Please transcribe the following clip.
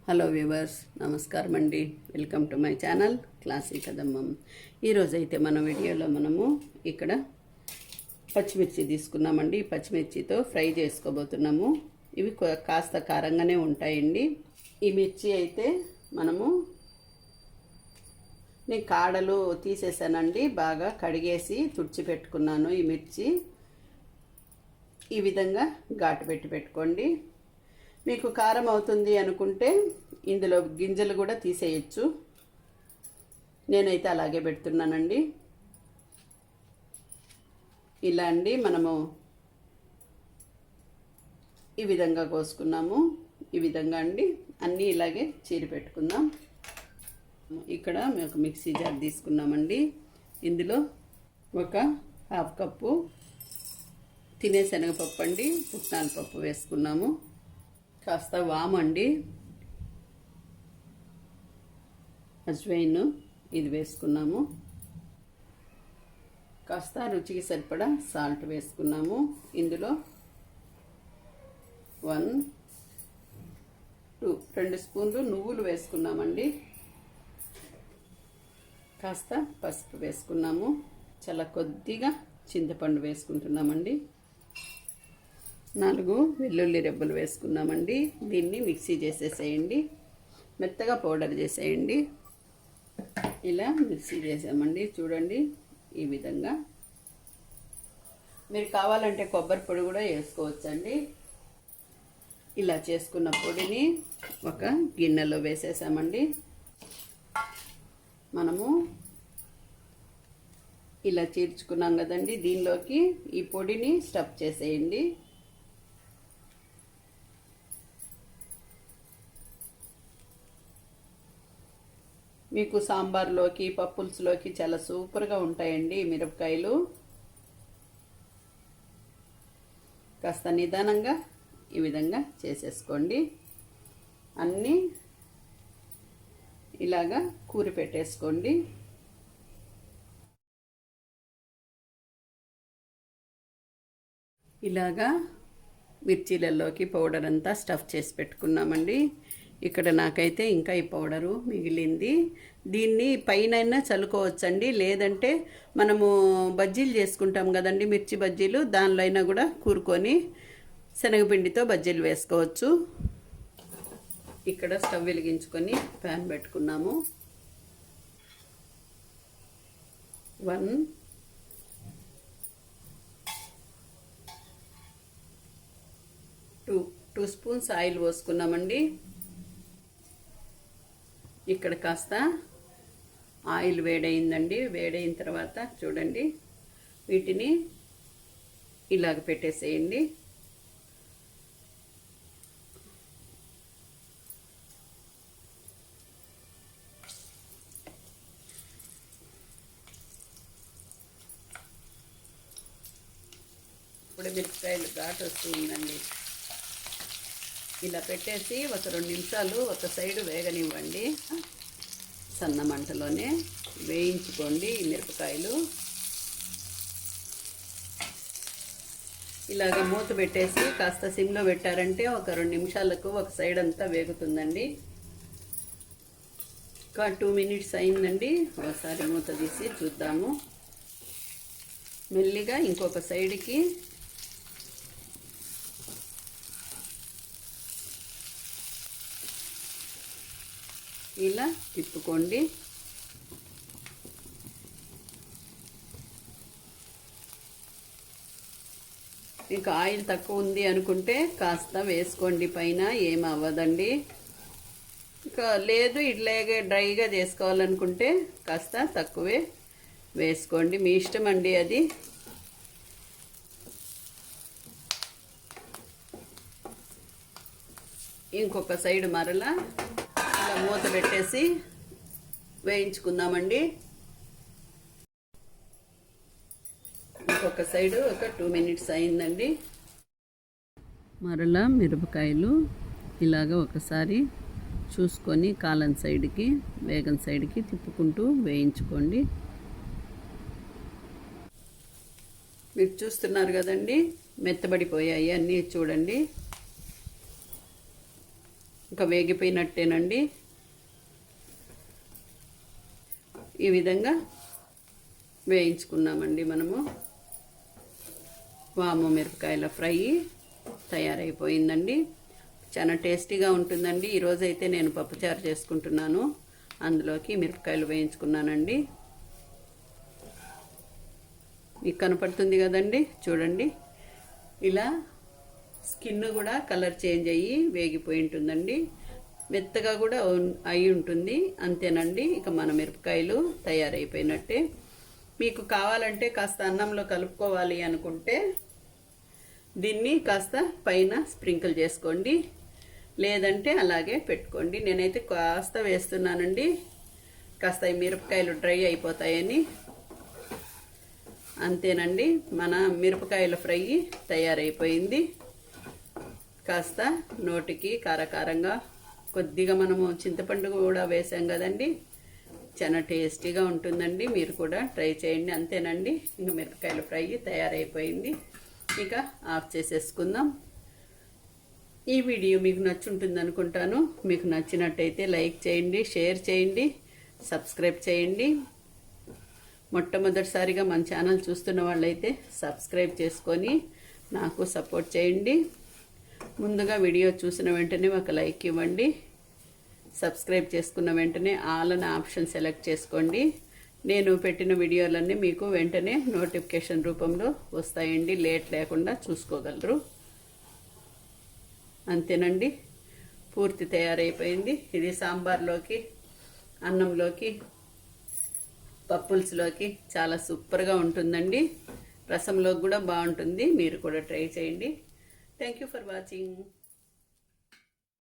Hello viewers, నమస్కారం అండి. Welcome to my channel classic కదమ్మం. ఈరోజైతే మన వీడియోలో మనము ఇక్కడ పచ్చిమిర్చి తీసుకున్నామండి. పచ్చిమిర్చితో ఫ్రై చేసుకోబోతున్నాము. ఇవి కాస్త కారంగానే ఉంటాయండి. ఈ మిర్చి అయితే నేను కాడలు తీసేసానండి. బాగా కడిగేసి తుడిచిపెట్టుకున్నాను. ఈ మిర్చి ఈ విధంగా ఘాటు పెట్టుకోండి. మీకు కారం అవుతుంది అనుకుంటే ఇందులో గింజలు కూడా తీసేయచ్చు. నేనైతే అలాగే పెడుతున్నానండి. ఇలా అండి మనము ఈ విధంగా కోసుకున్నాము. ఈ విధంగా అండి అన్నీ ఇలాగే చీరి పెట్టుకుందాం. ఇక్కడ మేము మిక్సీ జార్ తీసుకున్నామండి. ఇందులో ఒక హాఫ్ కప్పు తినే శనగపప్పు అండి, పుట్నాల పప్పు వేసుకున్నాము. కాస్త వామండి, అజ్వైన్ ఇది వేసుకున్నాము. కాస్త రుచికి సరిపడా సాల్ట్ వేసుకున్నాము. ఇందులో 2 స్పూన్లు నువ్వులు వేసుకున్నామండి. కాస్త పసుపు వేసుకున్నాము. చాలా కొద్దిగా చింతపండు వేసుకుంటున్నామండి. 4 వెల్లుల్లి రెబ్బలు వేసుకున్నామండి. దీన్ని మిక్సీ చేసేసేయండి, మెత్తగా పౌడర్ చేసేయండి. ఇలా మిక్సీ చేసామండి. చూడండి ఈ విధంగా. మీరు కావాలంటే కొబ్బరి పొడి కూడా వేసుకోవచ్చండి. ఇలా చేసుకున్న పొడిని ఒక గిన్నెలో వేసేసామండి. మనము ఇలా చీల్చుకున్నాం కదండి, దీనిలోకి ఈ పొడిని స్టఫ్ చేసేయండి. మీకు సాంబార్లోకి పప్పుల్స్లోకి చాలా సూపర్గా ఉంటాయండి మిరపకాయలు. కాస్త నిదానంగా ఈ విధంగా చేసేసుకోండి. అన్నీ ఇలాగా కూరి పెట్టేసుకోండి. ఇలాగా మిర్చీలలోకి పౌడర్ అంతా స్టఫ్ చేసి పెట్టుకున్నామండి. ఇక్కడ నాకైతే ఇంకా ఈ పౌడరు మిగిలింది. దీన్ని పైన చల్లుకోవచ్చండి, లేదంటే మనము బజ్జీలు చేసుకుంటాం కదండి, మిర్చి బజ్జీలు, దానిలో అయినా కూడా కూరుకొని శనగపిండితో బజ్జీలు వేసుకోవచ్చు. ఇక్కడ స్టవ్ వెలిగించుకొని ప్యాన్ పెట్టుకున్నాము. 2 స్పూన్స్ ఆయిల్ పోసుకున్నామండి. ఇక్కడ కాస్త ఆయిల్ వేడైందండి. వేడైన తర్వాత చూడండి వీటిని ఇలాగ పెట్టేసేయండి. ఇప్పుడు మిరపకాయలు ఘాటు వస్తుందండి. ఇలా పెట్టేసి ఒక 2 నిమిషాలు ఒక సైడు వేగనివ్వండి. సన్న మంటలోనే వేయించుకోండి ఈ మిరపకాయలు. ఇలాగ మూత పెట్టేసి కాస్త సిమ్లో పెట్టారంటే ఒక 2 నిమిషాలకు ఒక సైడ్ అంతా వేగుతుందండి. ఒక 2 మినిట్స్ అయిందండి. ఒకసారి మూత తీసి చూద్దాము. మెల్లిగా ఇంకొక సైడ్కి ఇలా తిప్పుకోండి. మీకు ఆయిల్ తక్కువ ఉంది అనుకుంటే కాస్త వేసుకోండి పైన, ఏం అవ్వదండి. ఇంకా లేదు ఇట్లాగే డ్రైగా చేసుకోవాలనుకుంటే కాస్త తక్కువే వేసుకోండి, మీ ఇష్టం అండి అది. ఇంకొక సైడ్ మరలా ఇలా మూత పెట్టేసి వేయించుకుందామండి. ఇంకొక సైడు ఒక 2 మినిట్స్ అయిందండి. మరలా మిరపకాయలు ఇలాగ ఒకసారి చూసుకొని కాలం సైడ్కి వేగన్ సైడ్కి తిప్పుకుంటూ వేయించుకోండి. మీరు చూస్తున్నారు కదండి, మెత్తబడిపోయాయి అన్నీ చూడండి. ఇంకా వేగిపోయినట్టేనండి. ఈ విధంగా వేయించుకున్నామండి మనము. వాము మిరపకాయల ఫ్రై తయారైపోయిందండి. చాలా టేస్టీగా ఉంటుందండి. ఈరోజైతే నేను పప్పుచారు చేసుకుంటున్నాను. అందులోకి మిరపకాయలు వేయించుకున్నానండి. మీకు కనపడుతుంది కదండి, చూడండి. ఇలా స్కిన్ కూడా కలర్ చేంజ్ అయ్యి వేగిపోయి ఉంటుందండి. మెత్తగా కూడా అయి ఉంటుంది. అంతేనండి, ఇక మన మిరపకాయలు తయారైపోయినట్టే. మీకు కావాలంటే కాస్త అన్నంలో కలుపుకోవాలి అనుకుంటే దీన్ని కాస్త పైన స్ప్రింకిల్ చేసుకోండి, లేదంటే అలాగే పెట్టుకోండి. నేనైతే కాస్త వేస్తున్నానండి, కాస్త ఈ మిరపకాయలు డ్రై అయిపోతాయని. అంతేనండి, మన మిరపకాయల ఫ్రై తయారైపోయింది. కాస్త నోటికి కారకారంగా, కొద్దిగా మనము చింతపండు కూడా వేసాం కదండి, చాలా టేస్టీగా ఉంటుందండి. మీరు కూడా ట్రై చేయండి. అంతేనండి, ఇంకా మిరపకాయల ఫ్రై తయారైపోయింది. ఇక ఆఫ్ చేసేసుకుందాం. ఈ వీడియో మీకు నచ్చుంటుంది అనుకుంటాను. మీకు నచ్చినట్టయితే లైక్ చేయండి, షేర్ చేయండి, సబ్స్క్రైబ్ చేయండి. మొట్టమొదటిసారిగా మన ఛానల్ చూస్తున్న వాళ్ళైతే సబ్స్క్రైబ్ చేసుకొని నాకు సపోర్ట్ చేయండి. ముందుగా వీడియో చూసిన వెంటనే ఒక లైక్ ఇవ్వండి. సబ్స్క్రైబ్ చేసుకున్న వెంటనే ఆల్ అనే ఆప్షన్ సెలెక్ట్ చేసుకోండి. నేను పెట్టిన వీడియోలన్నీ మీకు వెంటనే నోటిఫికేషన్ రూపంలో వస్తాయండి. లేట్ లేకుండా చూసుకోగలరు. అంతేనండి, పూర్తి తయారైపోయింది. ఇది సాంబార్లోకి, అన్నంలోకి, పప్పుల్స్లోకి చాలా సూపర్గా ఉంటుందండి. రసంలోకి కూడా బాగుంటుంది. మీరు కూడా ట్రై చేయండి. Thank you for watching.